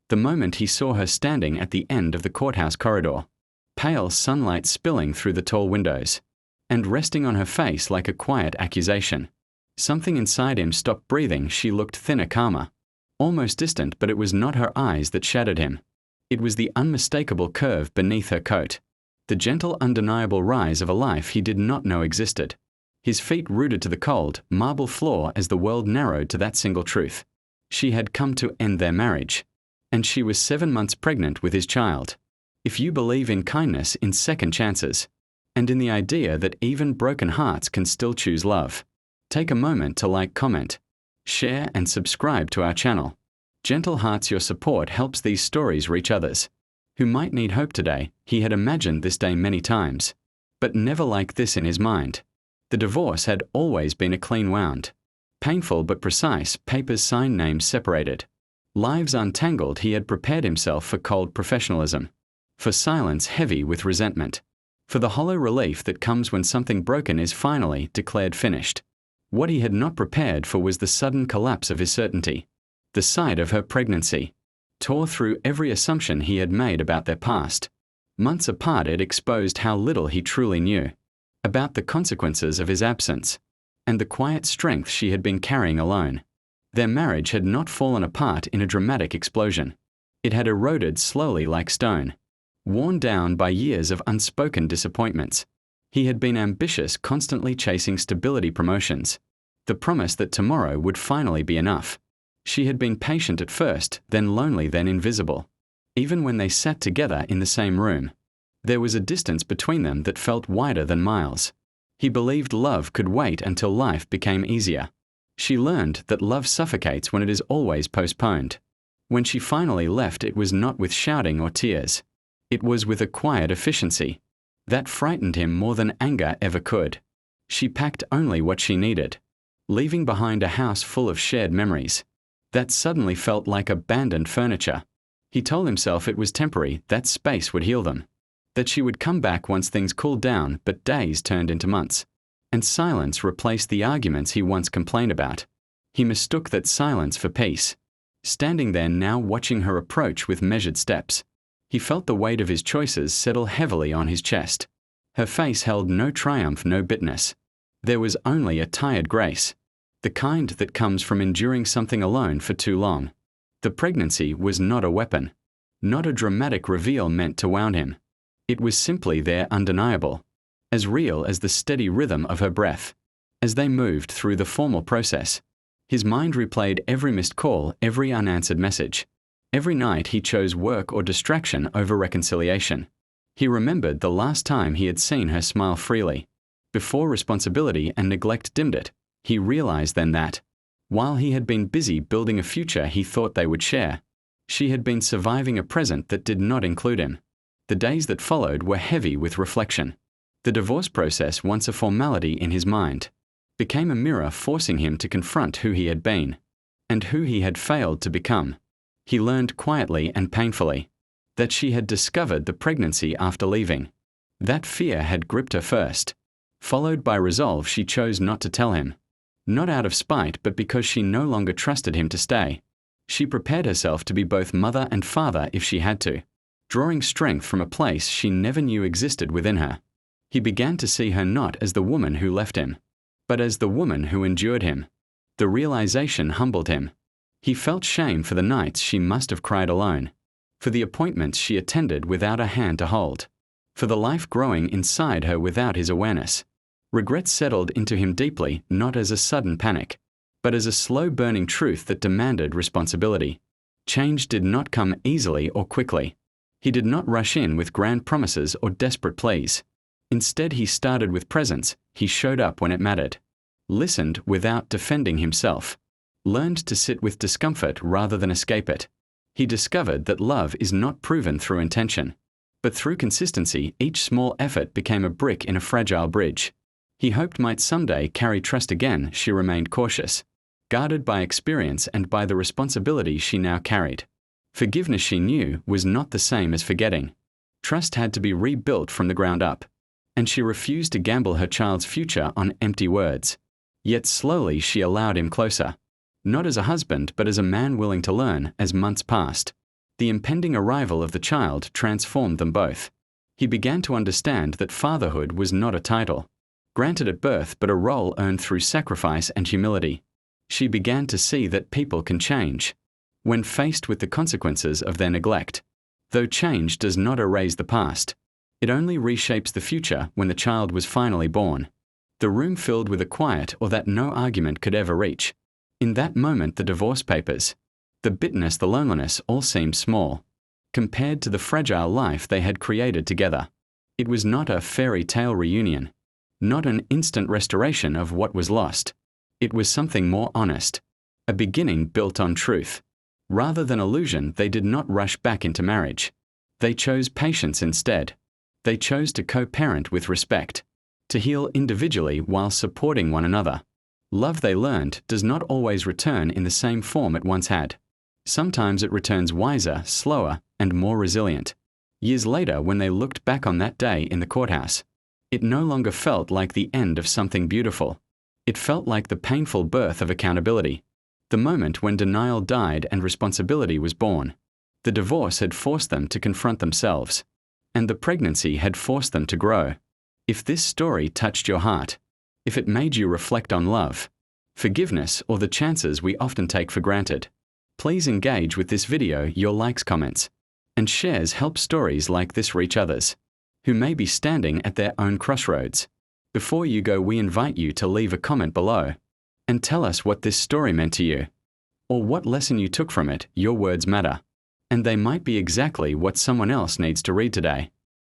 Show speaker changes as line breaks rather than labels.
The moment he saw her standing at the end of the courthouse corridor, pale sunlight spilling through the tall windows, and resting on her face like a quiet accusation. Something inside him stopped breathing. She looked thinner, calmer, almost distant, but it was not her eyes that shattered him. It was the unmistakable curve beneath her coat, the gentle, undeniable rise of a life he did not know existed. His feet rooted to the cold, marble floor as the world narrowed to that single truth. She had come to end their marriage, and she was 7 months pregnant with his child. If you believe in kindness, in second chances, and in the idea that even broken hearts can still choose love, take a moment to like, comment, share, and subscribe to our channel. Gentle hearts, your support helps these stories reach others who might need hope today. He had imagined this day many times, but never like this in his mind. The divorce had always been a clean wound. Painful but precise, papers signed, names separated. Lives untangled. He had prepared himself for cold professionalism, for silence heavy with resentment, for the hollow relief that comes when something broken is finally declared finished. What he had not prepared for was the sudden collapse of his certainty. The sight of her pregnancy tore through every assumption he had made about their past. Months apart, it exposed how little he truly knew about the consequences of his absence and the quiet strength she had been carrying alone. Their marriage had not fallen apart in a dramatic explosion. It had eroded slowly like stone, worn down by years of unspoken disappointments. He had been ambitious, constantly chasing stability, promotions, the promise that tomorrow would finally be enough. She had been patient at first, then lonely, then invisible. Even when they sat together in the same room, there was a distance between them that felt wider than miles. He believed love could wait until life became easier. She learned that love suffocates when it is always postponed. When she finally left, it was not with shouting or tears. It was with a quiet efficiency that frightened him more than anger ever could. She packed only what she needed, leaving behind a house full of shared memories that suddenly felt like abandoned furniture. He told himself it was temporary, that space would heal them, that she would come back once things cooled down, but days turned into months, and silence replaced the arguments he once complained about. He mistook that silence for peace. Standing there now, watching her approach with measured steps, he felt the weight of his choices settle heavily on his chest. Her face held no triumph, no bitterness. There was only a tired grace, the kind that comes from enduring something alone for too long. The pregnancy was not a weapon, not a dramatic reveal meant to wound him. It was simply there, undeniable, as real as the steady rhythm of her breath. As they moved through the formal process, his mind replayed every missed call, every unanswered message. Every night he chose work or distraction over reconciliation. He remembered the last time he had seen her smile freely, before responsibility and neglect dimmed it. He realized then that, while he had been busy building a future he thought they would share, she had been surviving a present that did not include him. The days that followed were heavy with reflection. The divorce process, once a formality in his mind, became a mirror forcing him to confront who he had been and who he had failed to become. He learned quietly and painfully that she had discovered the pregnancy after leaving. That fear had gripped her first, followed by resolve. She chose not to tell him, not out of spite, but because she no longer trusted him to stay. She prepared herself to be both mother and father if she had to, drawing strength from a place she never knew existed within her. He began to see her not as the woman who left him, but as the woman who endured him. The realization humbled him. He felt shame for the nights she must have cried alone, for the appointments she attended without a hand to hold, for the life growing inside her without his awareness. Regret settled into him deeply, not as a sudden panic, but as a slow-burning truth that demanded responsibility. Change did not come easily or quickly. He did not rush in with grand promises or desperate pleas. Instead, he started with presence. He showed up when it mattered, listened without defending himself, learned to sit with discomfort rather than escape it. He discovered that love is not proven through intention, but through consistency. Each small effort became a brick in a fragile bridge he hoped might someday carry trust again. She remained cautious, guarded by experience and by the responsibility she now carried. Forgiveness, she knew, was not the same as forgetting. Trust had to be rebuilt from the ground up, and she refused to gamble her child's future on empty words. Yet slowly she allowed him closer, not as a husband but as a man willing to learn. As months passed, The impending arrival of the child transformed them both. He began to understand that fatherhood was not a title, granted at birth, but a role earned through sacrifice and humility. She began to see that people can change when faced with the consequences of their neglect. Though change does not erase the past, it only reshapes the future. When the child was finally born, the room filled with a quiet that no argument could ever reach. In that moment, the divorce papers, the bitterness, the loneliness, all seemed small compared to the fragile life they had created together. It was not a fairy tale reunion, not an instant restoration of what was lost. It was something more honest, a beginning built on truth. Rather than illusion, they did not rush back into marriage. They chose patience instead. They chose to co-parent with respect, to heal individually while supporting one another. Love, they learned, does not always return in the same form it once had. Sometimes it returns wiser, slower, and more resilient. Years later, when they looked back on that day in the courthouse, it no longer felt like the end of something beautiful. It felt like the painful birth of accountability, the moment when denial died and responsibility was born. The divorce had forced them to confront themselves, and the pregnancy had forced them to grow. If this story touched your heart, if it made you reflect on love, forgiveness, or the chances we often take for granted, please engage with this video. Your likes, comments, and shares help stories like this reach others who may be standing at their own crossroads. Before you go, we invite you to leave a comment below and tell us what this story meant to you, or what lesson you took from it. Your words matter, and they might be exactly what someone else needs to read today.